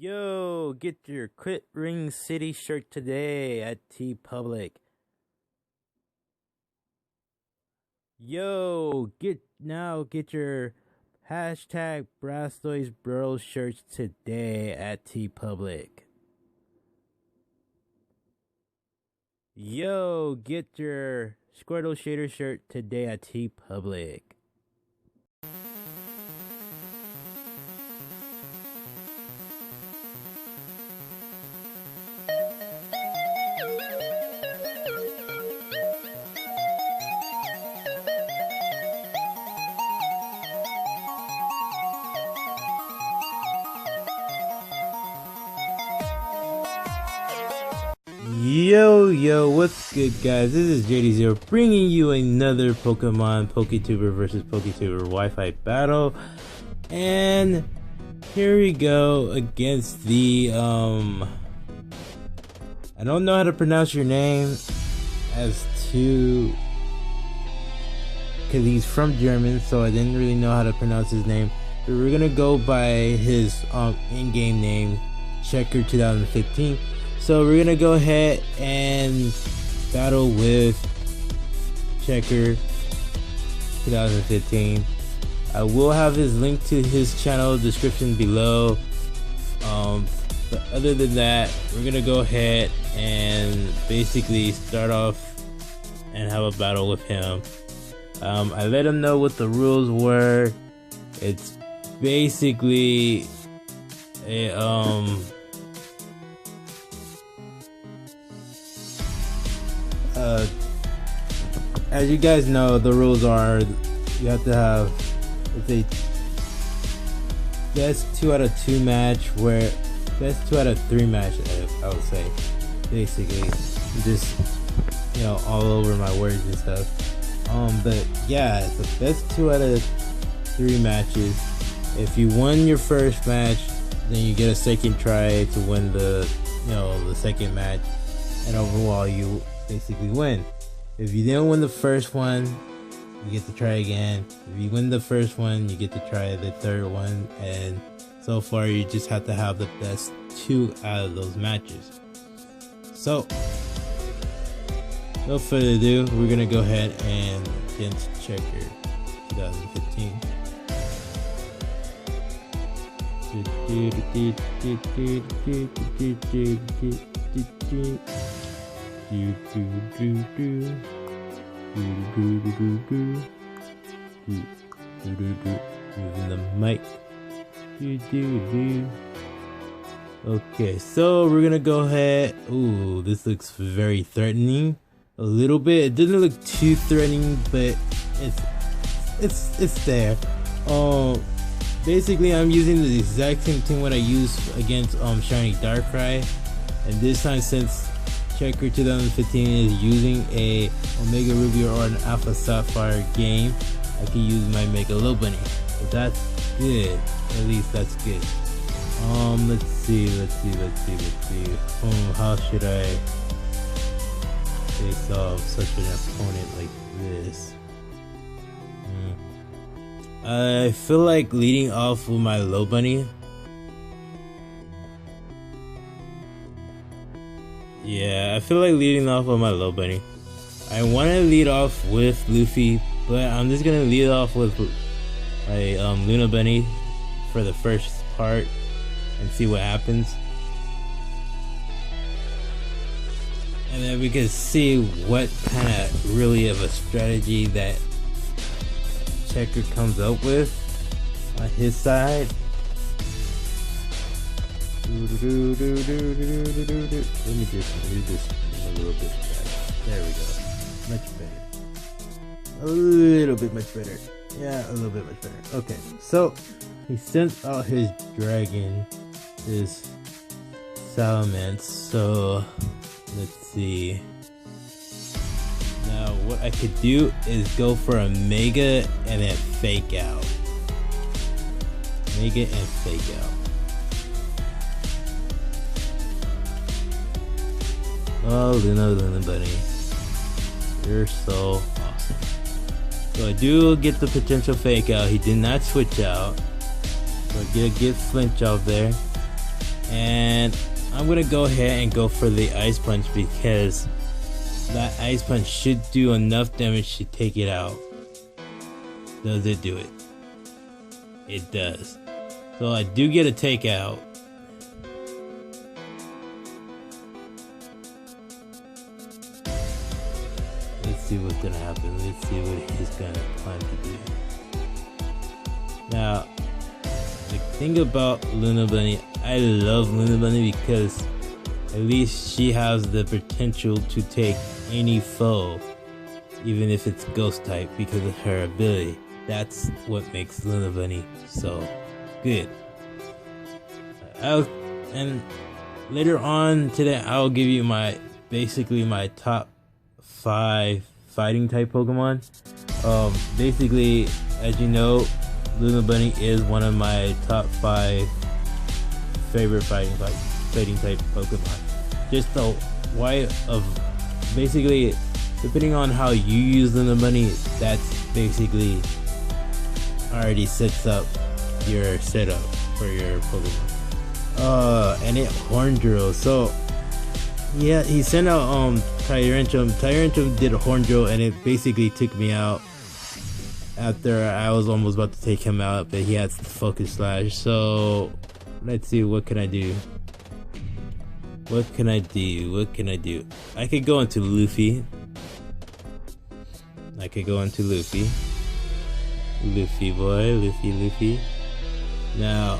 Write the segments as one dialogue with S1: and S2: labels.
S1: Yo, get your Quit Ring City shirt today at TeePublic. Yo, get your hashtag Blastoise Bros shirts today at TeePublic. Yo, get your Squirtle Shader shirt today at TeePublic. Yo, what's good, guys? This is TheJDzero bringing you another Pokemon PokéTuber versus PokéTuber Wi-Fi battle. And here we go against the, I don't know how to pronounce your name as to, because he's from German, so I didn't really know how to pronounce his name. But we're gonna go by his in-game name, Checker 2015. So we're gonna go ahead and battle with Checker 2015. I will have his link to his channel description below. But other than that, we're gonna go ahead and basically start off and have a battle with him. I let him know what the rules were. It's basically a as you guys know, the rules are you have to have, it's a best 2 out of 2 match, where best 2 out of 3 match, I would say. Basically, just, you know, all over my words and stuff. But yeah, it's the best 2 out of 3 matches. If you won your first match, then you get a second try to win the, you know, the second match, and overall you basically win. If you didn't win the first one, you get to try again. If you win the first one, you get to try the third one, and so far you just have to have the best 2 out of those matches. So, no further ado, we're gonna go ahead and get into Checker 2015. Using the mic. Okay, so we're gonna go ahead. Ooh, this looks very threatening. A little bit. It doesn't look too threatening, but it's there. Basically, I'm using the exact same thing what I used against Shiny Darkrai, and this time, since Checker 2015 is using a Omega Ruby or an Alpha Sapphire game, I can use my Mega Lobunny. So that's good. At least that's good. Let's see. How should I face off such an opponent like this? I feel like leading off with my Lobunny. Yeah, I feel like leading off with my Lobunny. I want to lead off with Luffy, but I'm just gonna lead off with my Luna Bunny for the first part and see what happens, and then we can see what kind of really of a strategy that Checker comes up with on his side. Let me just move this a little bit back. There we go. Much better. A little bit much better. Yeah, a little bit much better. Okay, so he sent out his dragon, his Salamence. So let's see. Now what I could do is go for a Mega and then fake out. Mega and fake out. Oh, Luna Bunny, you're so awesome. So I do get the potential fake out. He did not switch out, so I get a good flinch out there, And I'm gonna go ahead and go for the Ice Punch because that Ice Punch should do enough damage to take it out. Does it do it? It does. So I do get a takeout. Let's see what's gonna happen. Let's see what he's gonna plan to do. Now, the thing about Luna Bunny, I love Luna Bunny because at least she has the potential to take any foe, even if it's ghost type, because of her ability. That's what makes Luna Bunny so good. And later on today, I'll give you basically my top 5 fighting type Pokemon. Basically, as you know, Luna Bunny is one of my top 5 favorite fighting type Pokemon. Just the why of basically, depending on how you use Luna Bunny, that's basically already sets up your setup for your Pokemon. And it Horn Drill. So yeah, he sent out Tyrantrum. Tyrantrum did a Horn Drill, and it basically took me out after I was almost about to take him out, but he had Focus Slash. So let's see, what can I do? What can I do? I could go into Luffy. Luffy boy, Luffy. Now,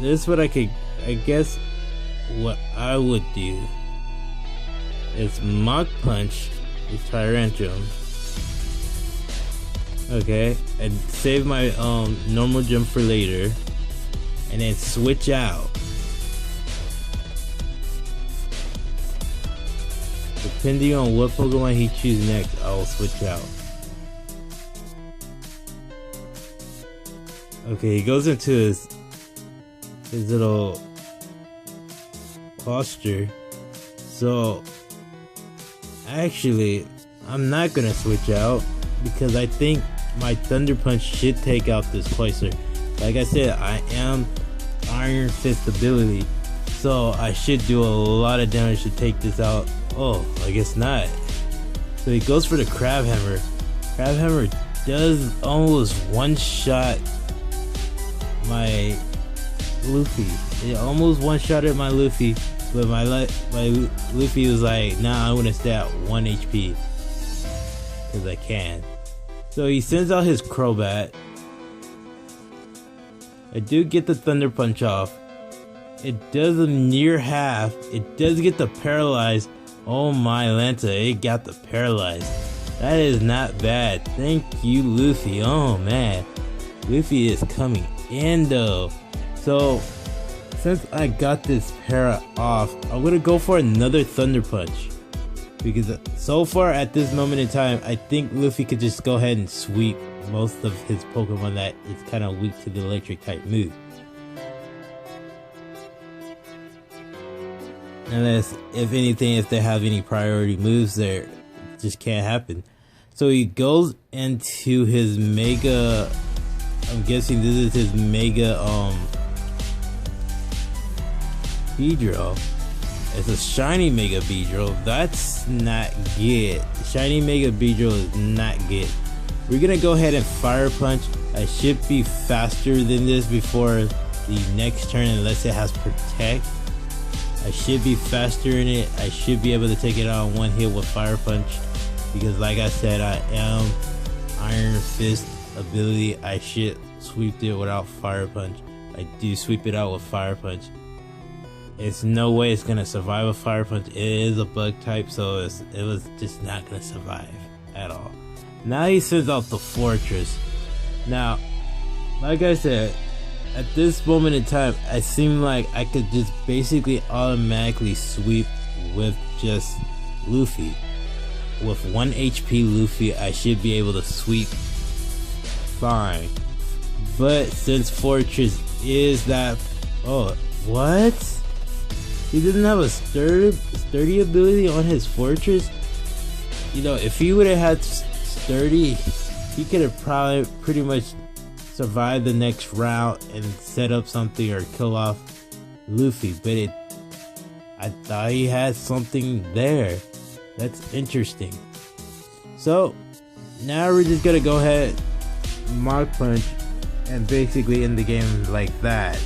S1: this is what I guess what I would do is Mach Punch with Tyrantrum. Okay, and save my normal jump for later, and then switch out. Depending on what Pokemon he chooses next, I will switch out. Okay, he goes into his little posture. So actually, I'm not gonna switch out because I think my Thunder Punch should take out this Cloyster. Like I said, I am Iron Fist ability, so I should do a lot of damage to take this out. Oh, I guess not. So he goes for the Crab Hammer. Crab Hammer does almost one-shot my Luffy. It almost one-shotted my Luffy, but my Luffy was like, nah, I'm gonna stay at 1 HP because I can. So he sends out his Crobat. I do get the Thunder Punch off. It does a near half. It does get the Paralyze. Oh my Lanta, it got the Paralyze. That is not bad. Thank you, Luffy. Oh man, Luffy is coming in though. So since I got this para off, I'm gonna go for another Thunder Punch, because so far at this moment in time, I think Luffy could just go ahead and sweep most of his Pokemon that is kind of weak to the electric type move. Unless, if anything, if they have any priority moves there, it just can't happen. So he goes into his Mega, I'm guessing this is his Mega Beedrill. It's a shiny Mega Beedrill. That's not good. Shiny Mega Beedrill is not good. We're gonna go ahead and Fire Punch. I should be faster than this before the next turn, unless it has Protect. I should be faster in it. I should be able to take it out in one hit with Fire Punch, because like I said, I am Iron Fist ability. I should sweep it without Fire Punch. I do sweep it out with Fire Punch. It's no way it's gonna survive a Fire Punch. It is a bug type, so it was just not gonna survive at all. Now he sends out the Fortress. Now, like I said, at this moment in time, I seem like I could just basically automatically sweep with just Luffy. With 1 HP Luffy, I should be able to sweep fine. But since Fortress is that... Oh, what? He doesn't have a sturdy ability on his Fortress? You know, if he would have had sturdy, he could have probably pretty much survive the next round and set up something or kill off Luffy, but I thought he had something there. That's interesting. So now we're just gonna go ahead, Mach Punch, and basically end the game like that.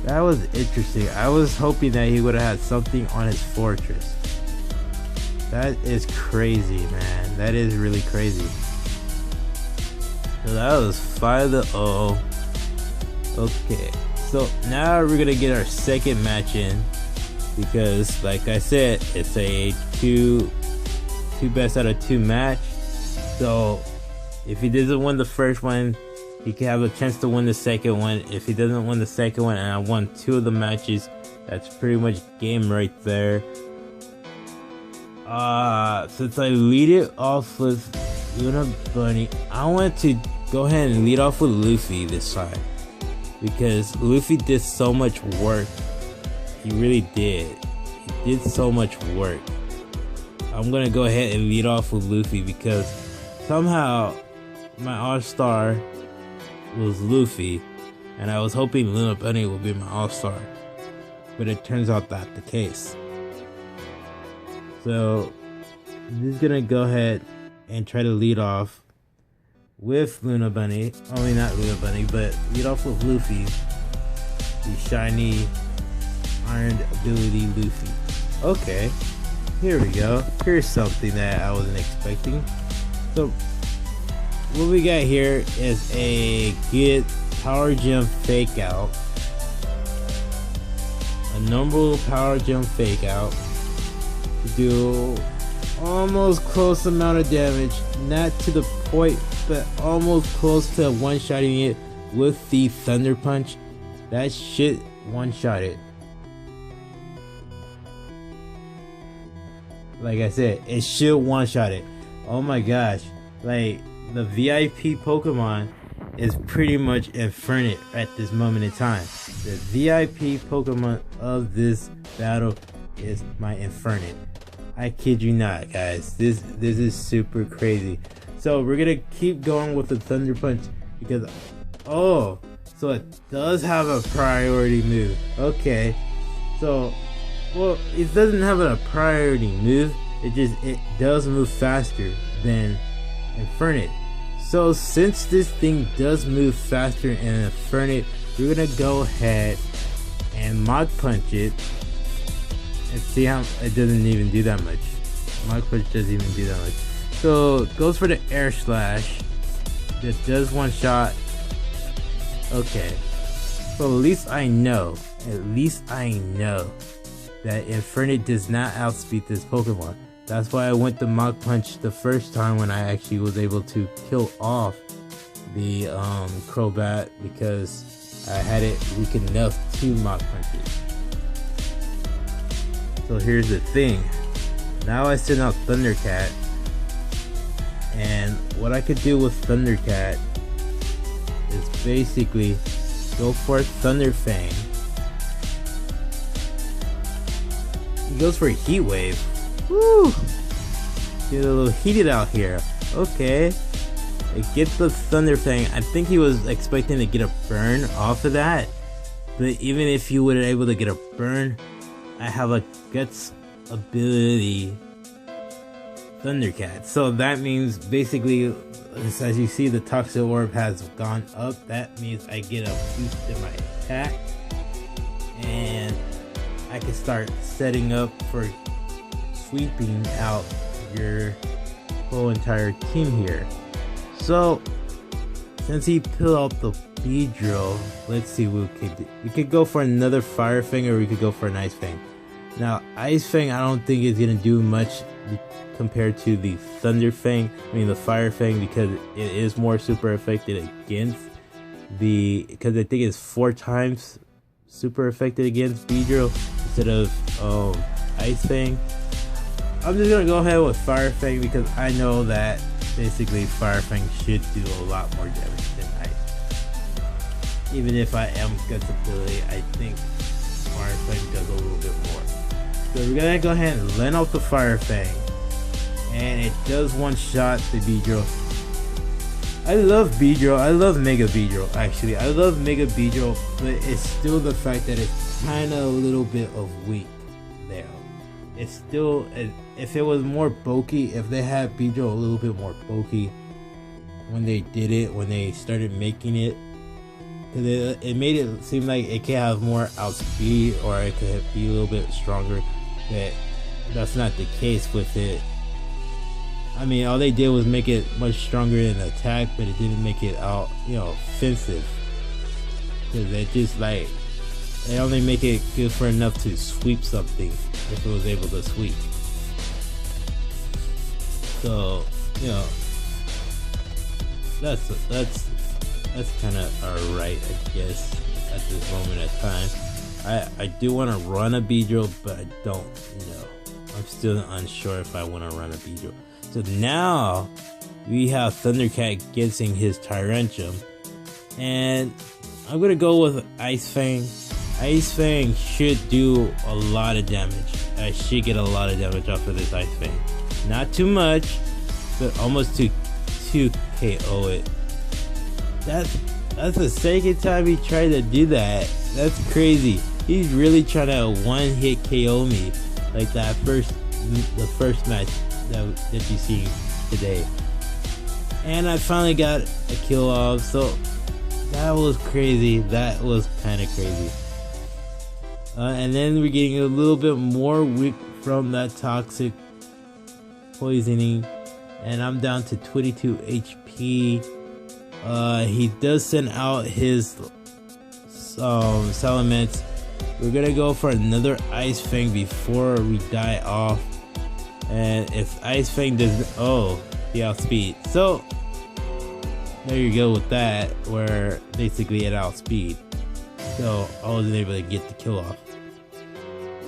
S1: That was interesting. I was hoping that he would have had something on his fortress. That is crazy, man. That is really crazy. So that was 5-0. Okay, so now we're gonna get our second match in, because like I said, it's a two best out of 2 match. So if he doesn't win the first one, he can have a chance to win the second one. If he doesn't win the second one and I won 2 of the matches, that's pretty much game right there. Since I lead it off with Luna Bunny, I want to go ahead and lead off with Luffy this time, because Luffy did so much work. He really did. He did so much work. I'm gonna go ahead and lead off with Luffy because somehow my all-star was Luffy, and I was hoping Luna Bunny would be my all-star, but it turns out that's the case. So I'm just gonna go ahead and try to lead off with Luna Bunny. Only not Luna Bunny, but lead off with Luffy, the shiny ironed ability Luffy. Okay, here we go. Here's something that I wasn't expecting. So what we got here is a good power gem fake out, a normal power gem fake out to do almost close amount of damage, not to the point, but almost close to one-shotting it with the Thunder Punch. That shit one-shot it. Like I said, it should one-shot it. Oh my gosh, like the VIP Pokemon is pretty much Infernape at this moment in time. The VIP Pokemon of this battle is my Infernape. I kid you not, guys. This is super crazy. So we're gonna keep going with the Thunder Punch because so it does have a priority move. Okay, so well, it doesn't have a priority move. It does move faster than Infernape. So since this thing does move faster than Infernape, we're gonna go ahead and Mach Punch it and see how it doesn't even do that much. Mach Punch doesn't even do that much. So it goes for the Air Slash. That does one shot. Okay, so at least I know that Infernape does not outspeed this Pokemon. That's why I went to Mach Punch the first time when I actually was able to kill off the Crobat, because I had it weak enough to Mach Punch it. So here's the thing. Now I send out Thundercat, and what I could do with Thundercat is basically go for Thunder Fang. He goes for a Heat Wave. Woo! Get a little heated out here. Okay. Get the Thunder Fang. I think he was expecting to get a burn off of that, but even if you were able to get a burn, I have a Guts ability Thundercat. So that means basically, as you see, the Toxic Orb has gone up. That means I get a boost in my attack, and I can start setting up for sweeping out your whole entire team here. So since he pulled out the Beedrill, let's see what we could do. We could go for another Fire Fang, or we could go for an Ice Fang. Now Ice Fang I don't think is gonna do much compared to the Thunder Fang, the Fire Fang, because it is more super effective against because I think it's 4 times super effective against Beedrill instead of Ice Fang. I'm just gonna go ahead with Fire Fang because I know that basically Fire Fang should do a lot more damage than Ice. Even if I am Guts ability, I think Fire Fang does a little bit more. So we're gonna go ahead and let out the Fire Fang, and it does one shot the Beedrill. I love BeDro. I love Mega BeDro. Actually, I love Mega BeDro, but it's still the fact that it's kind of a little bit of weak there. It's still, if it was more bulky, if they had BeDro a little bit more bulky when they did it, when they started making it, because it made it seem like it could have more outspeed or it could be a little bit stronger. But that's not the case with it. I mean, all they did was make it much stronger in attack, but it didn't make it out, offensive. Because it just like, they only make it good for enough to sweep something if it was able to sweep. So, that's kind of alright, I guess, at this moment of time. I do want to run a BeDro, but I don't, I'm still unsure if I want to run a BeDro. So now we have Thundercat getting his Tyrantrum, and I'm gonna go with Ice Fang. Ice Fang should do a lot of damage. I should get a lot of damage off of this Ice Fang. Not too much, but almost to KO it. That's the second time he tried to do that. That's crazy. He's really trying to one-hit KO me, like the first match that you see today. And I finally got a kill off, so that was crazy. That was kind of crazy. And then we're getting a little bit more weak from that toxic poisoning, and I'm down to 22 HP. He does send out his Salamence. We're gonna go for another Ice Fang before we die off. And if Ice Fang doesn't, he outspeed. So there you go with that, where basically it outspeed. So I wasn't able to get the kill off.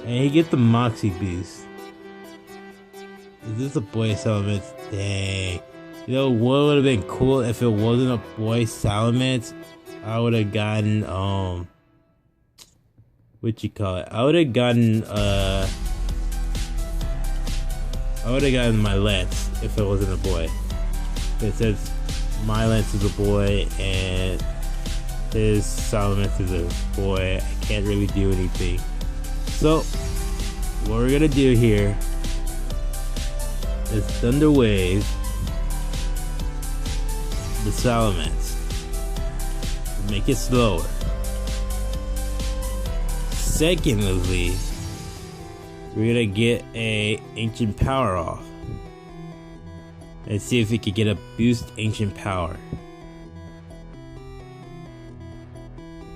S1: And he get the Moxie boost. Is this a boy Salamence? Dang. What would have been cool if it wasn't a boy Salamence? I would have gotten what you call it? I would have gotten my Lance if it wasn't a boy. It says my Lance is a boy and his Salamence is a boy. I can't really do anything. So what we're gonna do here is Thunder Wave the Salamence. Make it slower. Secondly, we're gonna get a Ancient Power off. Let's see if we can get a boost Ancient Power.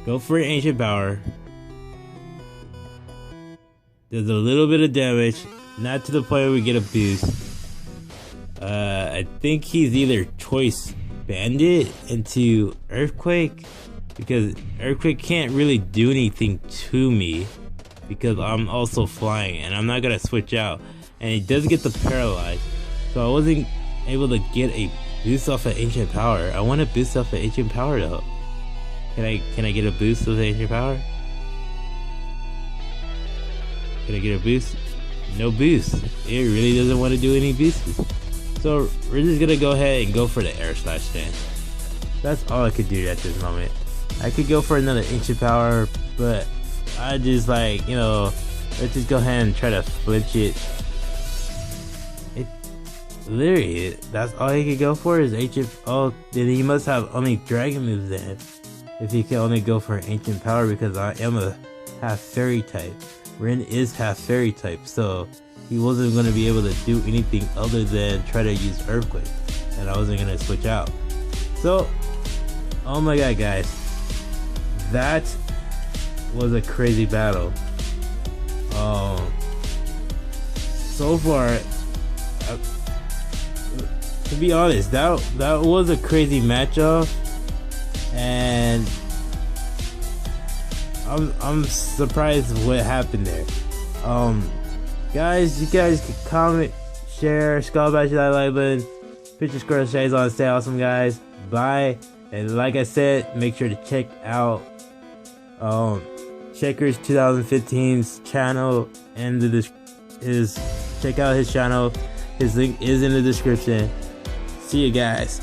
S1: Go for Ancient Power. Does a little bit of damage, not to the point where we get a boost. I think he's either Choice Bandit into Earthquake, because Earthquake can't really do anything to me because I'm also flying and I'm not gonna switch out. And he does get the Paralyze, so I wasn't able to get a boost off of Ancient Power. I want a boost off of Ancient Power though. Can I get a boost of Ancient Power? Can I get a boost? No boost. It really doesn't want to do any boosts. So we're just gonna go ahead and go for the Air Slash then. That's all I could do at this moment. I could go for another Ancient Power, but I just like, let's just go ahead and try to flinch it. Literally, that's all he could go for is Ancient. Oh, then he must have only Dragon moves then. If he can only go for Ancient Power, because I am a half Fairy type. Ren is half Fairy type, so he wasn't going to be able to do anything other than try to use Earthquake, and I wasn't going to switch out. So, oh my god guys, that was a crazy battle. So far, to be honest, that was a crazy matchup, and I'm surprised what happened there. Guys, you guys can comment, share, scroll back to that like button, put your square shades on, stay awesome guys. Bye. And like I said, make sure to check out Checkers 2015's channel and check out his channel. His link is in the description. See you guys.